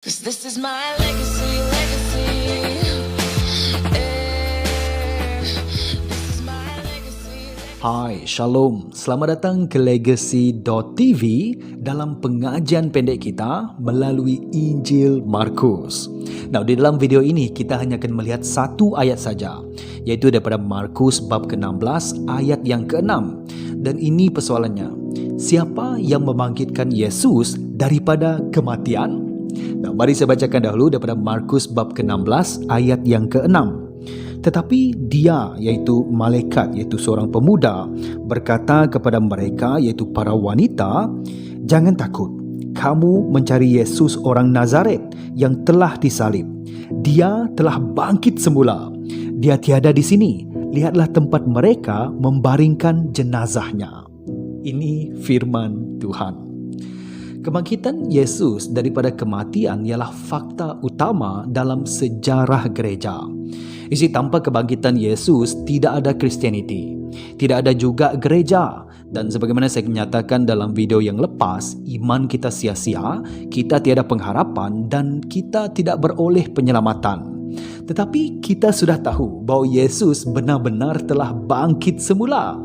'Cause this is my legacy, legacy. This is my legacy. Hai, Shalom. Selamat datang ke Legacy.tv dalam pengajian pendek kita melalui Injil Markus. Nah, di dalam video ini kita hanya akan melihat satu ayat saja, yaitu daripada Markus bab ke-16 ayat yang ke-6. Dan ini persoalannya, siapa yang membangkitkan Yesus daripada kematian? Nah, mari saya bacakan dahulu daripada Markus bab ke-16 ayat yang ke-6. Tetapi dia, iaitu malaikat, iaitu seorang pemuda, berkata kepada mereka, iaitu para wanita, jangan takut, kamu mencari Yesus orang Nazaret yang telah disalib. Dia telah bangkit semula. Dia tiada di sini. Lihatlah tempat mereka membaringkan jenazahnya. Ini firman Tuhan. Kebangkitan Yesus daripada kematian ialah fakta utama dalam sejarah gereja. Isi tanpa kebangkitan Yesus tidak ada Christianity, tidak ada juga gereja. Dan sebagaimana saya nyatakan dalam video yang lepas, iman kita sia-sia, kita tiada pengharapan dan kita tidak beroleh penyelamatan. Tetapi kita sudah tahu bahawa Yesus benar-benar telah bangkit semula.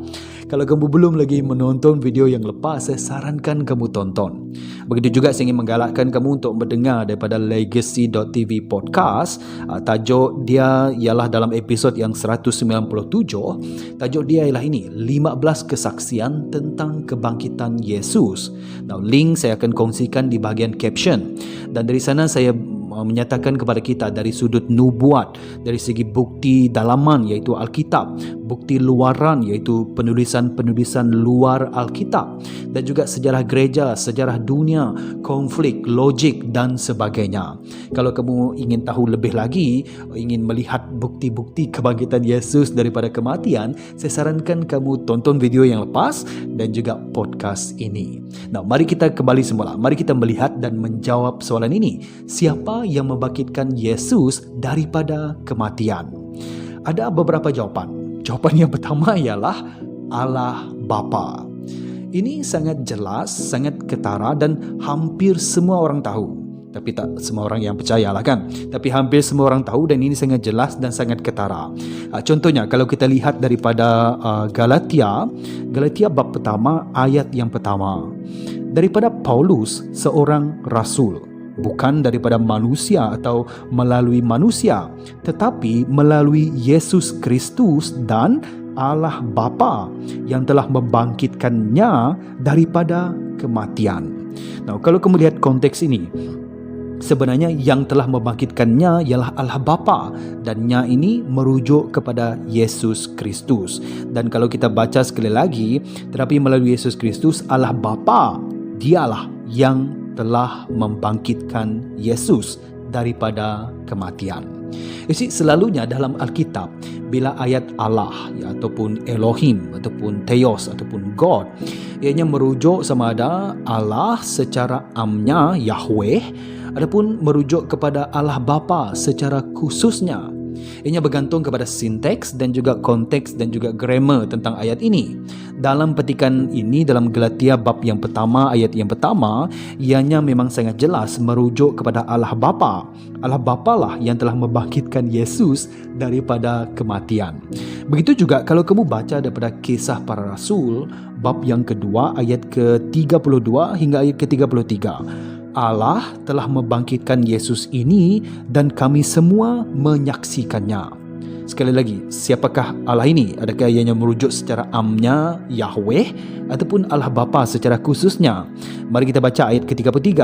Kalau kamu belum lagi menonton video yang lepas, saya sarankan kamu tonton. Begitu juga saya ingin menggalakkan kamu untuk mendengar daripada Legacy.tv podcast. Tajuk dia ialah dalam episod yang 197. Tajuk dia ialah ini, 15 kesaksian tentang kebangkitan Yesus. Now, link saya akan kongsikan di bahagian caption. Dan dari sana saya menyatakan kepada kita dari sudut nubuat, dari segi bukti dalaman iaitu Alkitab, bukti luaran iaitu penulisan-penulisan luar Alkitab, dan juga sejarah gereja, sejarah dunia, konflik, logik dan sebagainya. Kalau kamu ingin tahu lebih lagi, ingin melihat bukti-bukti kebangkitan Yesus daripada kematian, saya sarankan kamu tonton video yang lepas dan juga podcast ini. Nah, mari kita kembali semula. Mari kita melihat dan menjawab soalan ini. Siapa yang membangkitkan Yesus daripada kematian? Ada beberapa jawapan. Jawapan yang pertama ialah Allah Bapa. Ini sangat jelas, sangat ketara dan hampir semua orang tahu. Tapi tak semua orang yang percayalah kan. Tapi hampir semua orang tahu dan ini sangat jelas dan sangat ketara. Contohnya kalau kita lihat daripada Galatia bab pertama ayat yang pertama. Daripada Paulus, seorang rasul, bukan daripada manusia atau melalui manusia, tetapi melalui Yesus Kristus dan Allah Bapa yang telah membangkitkannya daripada kematian. Nah, kalau kamu lihat konteks ini, sebenarnya yang telah membangkitkannya ialah Allah Bapa dan nya ini merujuk kepada Yesus Kristus. Dan kalau kita baca sekali lagi, tetapi melalui Yesus Kristus Allah Bapa, dialah yang telah membangkitkan Yesus daripada kematian. Selalunya dalam Alkitab, bila ayat Allah ataupun Elohim ataupun Theos ataupun God, ianya merujuk sama ada Allah secara amnya Yahweh ataupun merujuk kepada Allah Bapa secara khususnya. Ianya bergantung kepada sinteks dan juga konteks dan juga grammar tentang ayat ini. Dalam petikan ini, dalam Galatia bab yang pertama, ayat yang pertama, ianya memang sangat jelas merujuk kepada Allah Bapa. Allah Bapa lah yang telah membangkitkan Yesus daripada kematian. Begitu juga kalau kamu baca daripada Kisah Para Rasul, bab yang kedua, ayat ke-32 hingga ayat ke-33. Allah telah membangkitkan Yesus ini dan kami semua menyaksikannya. Sekali lagi, siapakah Allah ini? Adakah ianya merujuk secara amnya Yahweh ataupun Allah Bapa secara khususnya? Mari kita baca ayat ke-33.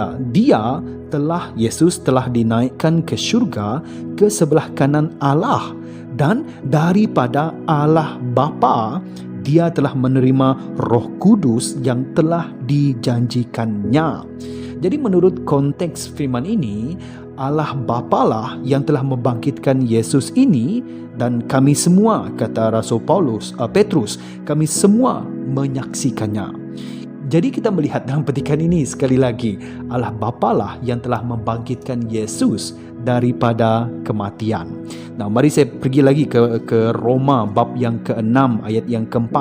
Yesus telah dinaikkan ke syurga ke sebelah kanan Allah, dan daripada Allah Bapa dia telah menerima Roh Kudus yang telah dijanjikannya. Jadi menurut konteks firman ini, Allah Bapa lah yang telah membangkitkan Yesus ini dan kami semua, kata Rasul Petrus, kami semua menyaksikannya. Jadi kita melihat dalam petikan ini sekali lagi, Allah Bapa lah yang telah membangkitkan Yesus daripada kematian. Nah, mari saya pergi lagi ke Roma bab yang ke-6 ayat yang ke-4.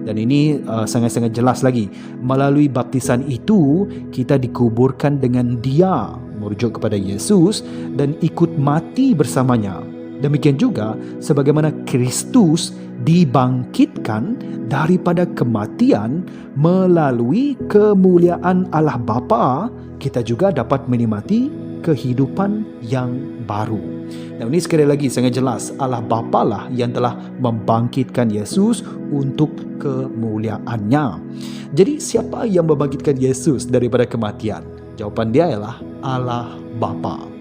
Dan ini sangat-sangat jelas lagi. Melalui baptisan itu kita dikuburkan dengan Dia merujuk kepada Yesus dan ikut mati bersamanya. Demikian juga sebagaimana Kristus dibangkitkan daripada kematian melalui kemuliaan Allah Bapa, kita juga dapat menikmati kehidupan yang baru. Nah, ini sekali lagi sangat jelas, Allah Bapa lah yang telah membangkitkan Yesus untuk kemuliaannya. Jadi siapa yang membangkitkan Yesus daripada kematian? Jawapan dia ialah Allah Bapa.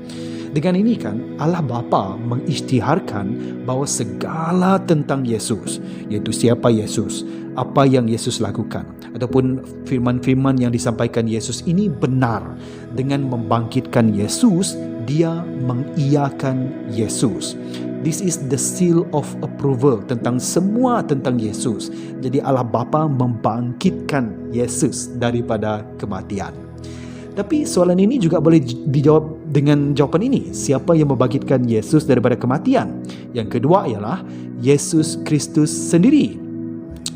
Dengan ini kan Allah Bapa mengisytiharkan bahawa segala tentang Yesus, iaitu siapa Yesus, apa yang Yesus lakukan, ataupun firman-firman yang disampaikan Yesus ini benar. Dengan membangkitkan Yesus, dia mengiyakan Yesus. This is the seal of approval tentang semua tentang Yesus. Jadi Allah Bapa membangkitkan Yesus daripada kematian. Tapi soalan ini juga boleh dijawab dengan jawapan ini. Siapa yang membangkitkan Yesus daripada kematian? Yang kedua ialah Yesus Kristus sendiri.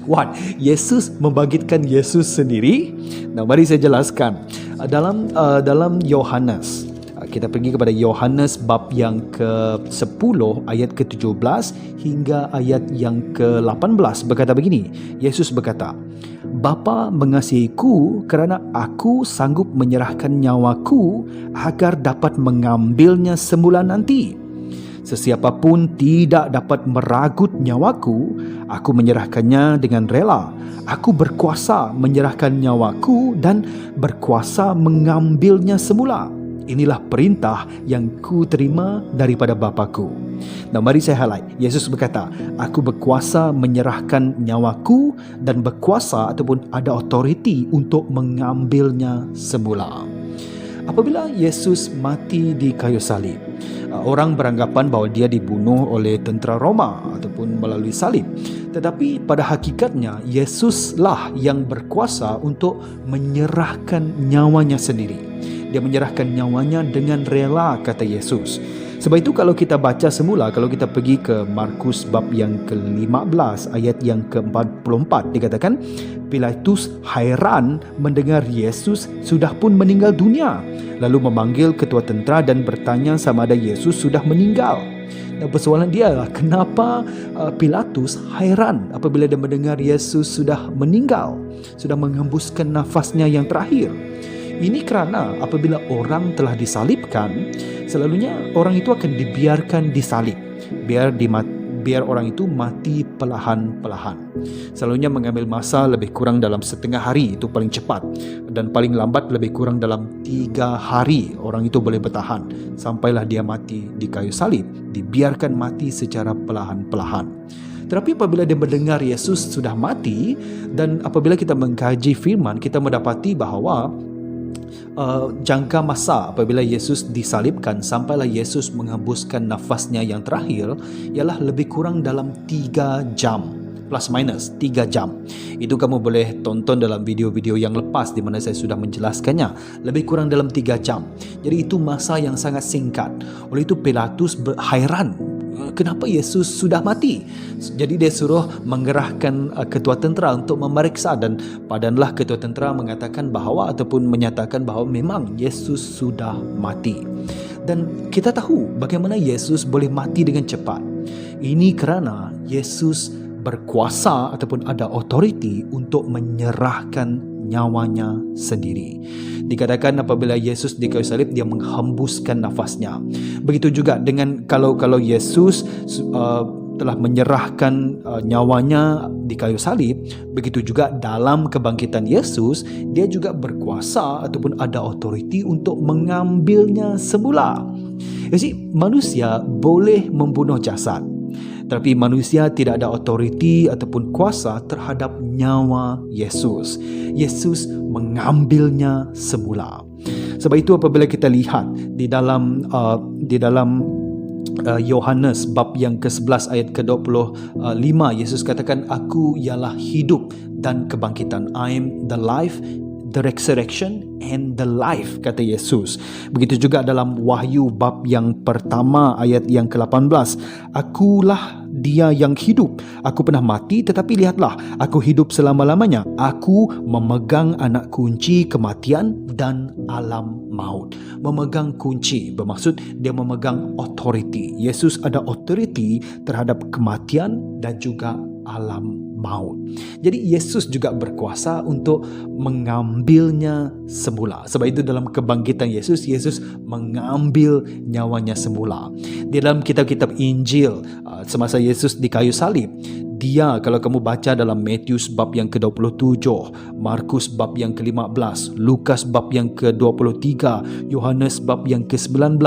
What? Yesus membangkitkan Yesus sendiri? Nah, mari saya jelaskan. Dalam Yohanes, kita pergi kepada Yohanes bab yang ke-10 ayat ke-17 hingga ayat yang ke-18 berkata begini. Yesus berkata, Bapa mengasihiku kerana aku sanggup menyerahkan nyawaku agar dapat mengambilnya semula nanti. Sesiapa pun tidak dapat meragut nyawaku, aku menyerahkannya dengan rela. Aku berkuasa menyerahkan nyawaku dan berkuasa mengambilnya semula. Inilah perintah yang ku terima daripada Bapa-Ku. Nah, mari saya highlight. Yesus berkata, aku berkuasa menyerahkan nyawaku dan berkuasa ataupun ada authority untuk mengambilnya semula. Apabila Yesus mati di kayu salib, orang beranggapan bahawa dia dibunuh oleh tentera Roma ataupun melalui salib. Tetapi pada hakikatnya, Yesuslah yang berkuasa untuk menyerahkan nyawanya sendiri. Dia menyerahkan nyawanya dengan rela, kata Yesus. Sebab itu kalau kita baca semula, kalau kita pergi ke Markus bab yang ke-15 ayat yang ke-44, dikatakan Pilatus hairan mendengar Yesus sudah pun meninggal dunia, lalu memanggil ketua tentera dan bertanya sama ada Yesus sudah meninggal. Dan persoalan dia adalah kenapa Pilatus hairan apabila dia mendengar Yesus sudah meninggal, sudah menghembuskan nafasnya yang terakhir. Ini kerana apabila orang telah disalibkan, selalunya orang itu akan dibiarkan disalib, biar orang itu mati perlahan-perlahan. Selalunya mengambil masa lebih kurang dalam setengah hari, itu paling cepat, dan paling lambat lebih kurang dalam 3 hari orang itu boleh bertahan sampailah dia mati di kayu salib, dibiarkan mati secara perlahan-perlahan. Tetapi apabila dia mendengar Yesus sudah mati, dan apabila kita mengkaji firman, kita mendapati bahawa jangka masa apabila Yesus disalibkan sampailah Yesus menghembuskan nafasnya yang terakhir ialah lebih kurang dalam 3 jam, plus minus 3 jam. Itu kamu boleh tonton dalam video-video yang lepas di mana saya sudah menjelaskannya. Lebih kurang dalam 3 jam. Jadi itu masa yang sangat singkat. Oleh itu Pilatus hairan, kenapa Yesus sudah mati? Jadi dia suruh menggerahkan ketua tentera untuk memeriksa, dan padanlah ketua tentera mengatakan bahawa ataupun menyatakan bahawa memang Yesus sudah mati. Dan kita tahu bagaimana Yesus boleh mati dengan cepat. Ini kerana Yesus berkuasa ataupun ada authority untuk menyerahkan nyawanya sendiri. Dikatakan apabila Yesus di kayu salib, dia menghembuskan nafasnya. Begitu juga dengan kalau Yesus telah menyerahkan nyawanya di kayu salib, begitu juga dalam kebangkitan Yesus, dia juga berkuasa ataupun ada authority untuk mengambilnya semula. Jadi manusia boleh membunuh jasad, tapi manusia tidak ada authority ataupun kuasa terhadap nyawa Yesus. Yesus mengambilnya semula. Sebab itu apabila kita lihat di dalam Yohanes bab yang ke-11 ayat ke-25, Yesus katakan, aku ialah hidup dan kebangkitan. I am the life, the resurrection and the life, kata Yesus. Begitu juga dalam Wahyu bab yang pertama ayat yang ke-18, akulah dia yang hidup. Aku pernah mati, tetapi lihatlah, aku hidup selama-lamanya. Aku memegang anak kunci kematian dan alam maut. Memegang kunci bermaksud dia memegang authority. Yesus ada authority terhadap kematian dan juga alam maut. Jadi Yesus juga berkuasa untuk mengambilnya semula. Sebab itu dalam kebangkitan Yesus mengambil nyawanya semula. Di dalam kitab-kitab Injil semasa Yesus di kayu salib, dia, kalau kamu baca dalam Matius bab yang ke-27, Markus bab yang ke-15, Lukas bab yang ke-23, Yohanes bab yang ke-19,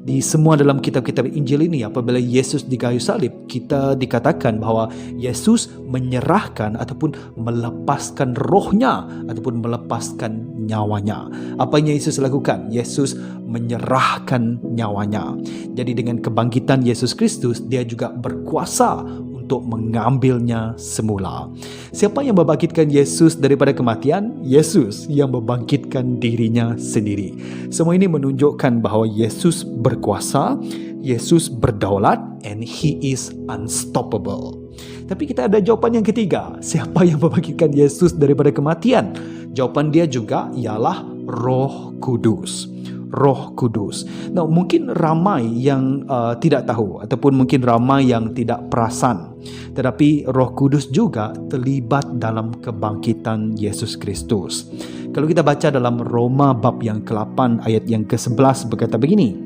di semua dalam kitab-kitab Injil ini, apabila Yesus di kayu salib, kita dikatakan bahawa Yesus menyerahkan ataupun melepaskan rohnya ataupun melepaskan nyawanya. Apa yang Yesus lakukan? Yesus menyerahkan nyawanya. Jadi dengan kebangkitan Yesus Kristus, dia juga berkuasa untuk mengambilnya semula. Siapa yang membangkitkan Yesus daripada kematian? Yesus yang membangkitkan dirinya sendiri. Semua ini menunjukkan bahawa Yesus berkuasa, Yesus berdaulat, and He is unstoppable. Tapi kita ada jawapan yang ketiga. Siapa yang membangkitkan Yesus daripada kematian? Jawapan dia juga ialah Roh Kudus. Roh Kudus. Nah, mungkin ramai yang tidak tahu ataupun mungkin ramai yang tidak perasan. Tetapi Roh Kudus juga terlibat dalam kebangkitan Yesus Kristus. Kalau kita baca dalam Roma bab yang ke-8 ayat yang ke-11 berkata begini.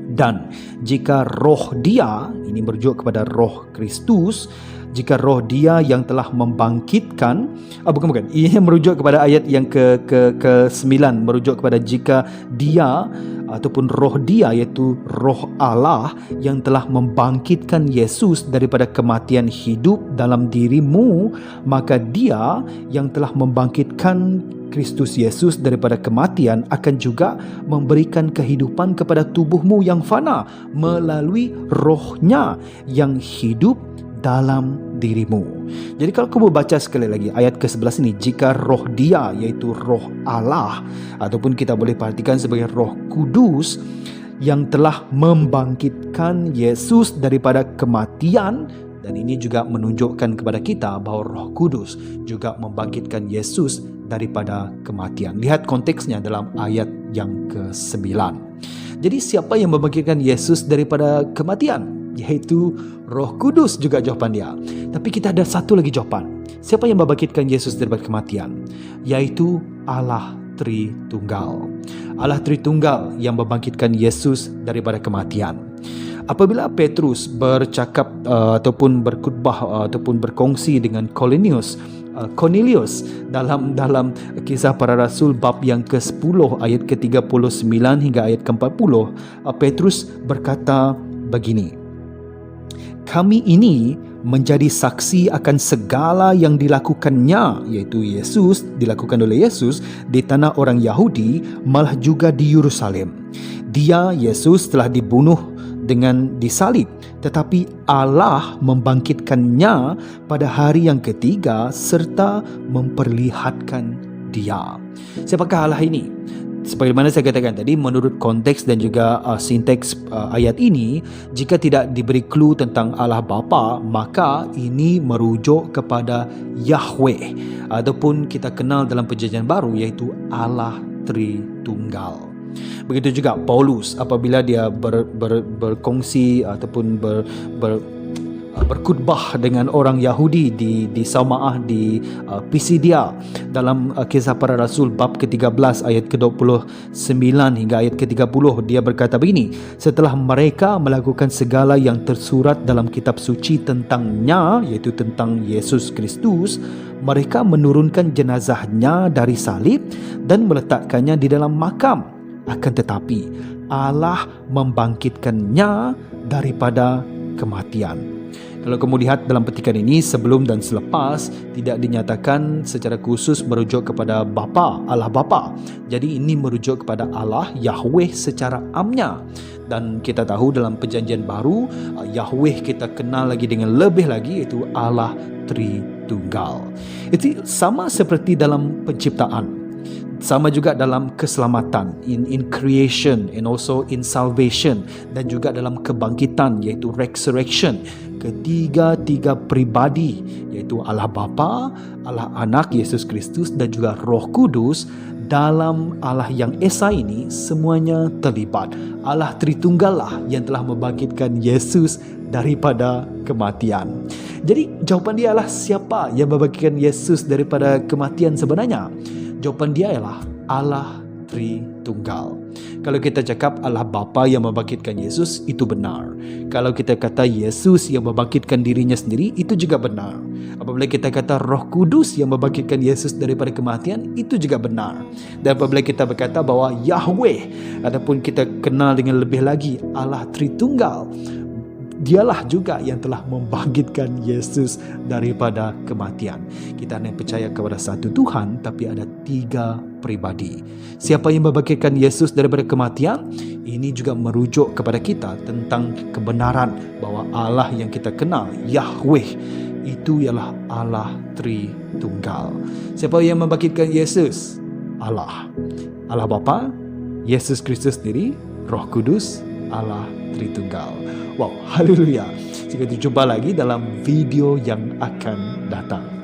Dan jika roh dia, ini merujuk kepada roh Kristus, jika roh dia yang telah membangkitkan, bukan, ia merujuk kepada ayat yang ke-9, merujuk kepada jika dia ataupun roh dia, iaitu roh Allah yang telah membangkitkan Yesus daripada kematian hidup dalam dirimu, maka dia yang telah membangkitkan Kristus Yesus daripada kematian akan juga memberikan kehidupan kepada tubuhmu yang fana melalui rohnya yang hidup dalam dirimu. Jadi kalau kamu baca sekali lagi ayat ke-11 ini, jika roh dia, iaitu roh Allah, ataupun kita boleh perhatikan sebagai Roh Kudus yang telah membangkitkan Yesus daripada kematian, dan ini juga menunjukkan kepada kita bahawa Roh Kudus juga membangkitkan Yesus daripada kematian. Lihat konteksnya dalam ayat yang ke-9. Jadi siapa yang membangkitkan Yesus daripada kematian? Yaitu Roh Kudus juga jawapan dia. Tapi kita ada satu lagi jawapan. Siapa yang membangkitkan Yesus daripada kematian? Yaitu Allah Tritunggal. Allah Tritunggal yang membangkitkan Yesus daripada kematian. Apabila Petrus bercakap ataupun berkhutbah ataupun berkongsi dengan Cornelius dalam Kisah Para Rasul bab yang ke-10 ayat ke-39 hingga ayat ke-40, Petrus berkata begini. Kami ini menjadi saksi akan segala yang dilakukannya, iaitu dilakukan oleh Yesus di tanah orang Yahudi, malah juga di Yerusalem. Dia, Yesus, telah dibunuh dengan disalib, tetapi Allah membangkitkannya pada hari yang ketiga serta memperlihatkan dia. Siapakah Allah ini? Sebagaimana saya katakan tadi, menurut konteks dan juga sinteks ayat ini, jika tidak diberi clue tentang Allah Bapa, maka ini merujuk kepada Yahweh, ataupun kita kenal dalam Perjanjian Baru, iaitu Allah Tritunggal. Begitu juga Paulus apabila dia berkongsi ataupun berkhutbah dengan orang Yahudi di Saumaah di Pisidia dalam Kisah Para Rasul bab ke-13 ayat ke-29 hingga ayat ke-30, dia berkata begini, setelah mereka melakukan segala yang tersurat dalam kitab suci tentangnya, iaitu tentang Yesus Kristus, mereka menurunkan jenazahnya dari salib dan meletakkannya di dalam makam. Akan tetapi Allah membangkitkannya daripada kematian. Kalau kamu lihat dalam petikan ini, sebelum dan selepas tidak dinyatakan secara khusus merujuk kepada Bapa, Allah Bapa. Jadi ini merujuk kepada Allah Yahweh secara amnya. Dan kita tahu dalam Perjanjian Baru, Yahweh kita kenal lagi dengan lebih lagi, iaitu Allah Tritunggal. Itu sama seperti dalam penciptaan. Sama juga dalam keselamatan, in creation and also in salvation, dan juga dalam kebangkitan, iaitu resurrection. Ketiga-tiga pribadi, iaitu Allah Bapa, Allah Anak Yesus Kristus dan juga Roh Kudus, dalam Allah yang Esa ini semuanya terlibat. Allah Tritunggal lah yang telah membangkitkan Yesus daripada kematian. Jadi jawapan dia adalah siapa yang membangkitkan Yesus daripada kematian sebenarnya? Jawapan dia ialah Allah Tritunggal. Kalau kita cakap Allah Bapa yang membangkitkan Yesus, itu benar. Kalau kita kata Yesus yang membangkitkan dirinya sendiri, itu juga benar. Apabila kita kata Roh Kudus yang membangkitkan Yesus daripada kematian, itu juga benar. Dan apabila kita berkata bahwa Yahweh, ataupun kita kenal dengan lebih lagi Allah Tritunggal, dialah juga yang telah membangkitkan Yesus daripada kematian. Kita hanya percaya kepada satu Tuhan, tapi ada 3 pribadi. Siapa yang membangkitkan Yesus daripada kematian? Ini juga merujuk kepada kita tentang kebenaran bahwa Allah yang kita kenal, Yahweh, itu ialah Allah Tritunggal. Siapa yang membangkitkan Yesus? Allah. Allah Bapa, Yesus Kristus sendiri, Roh Kudus, Allah Tritunggal. Wow, haleluya. Sampai jumpa lagi dalam video yang akan datang.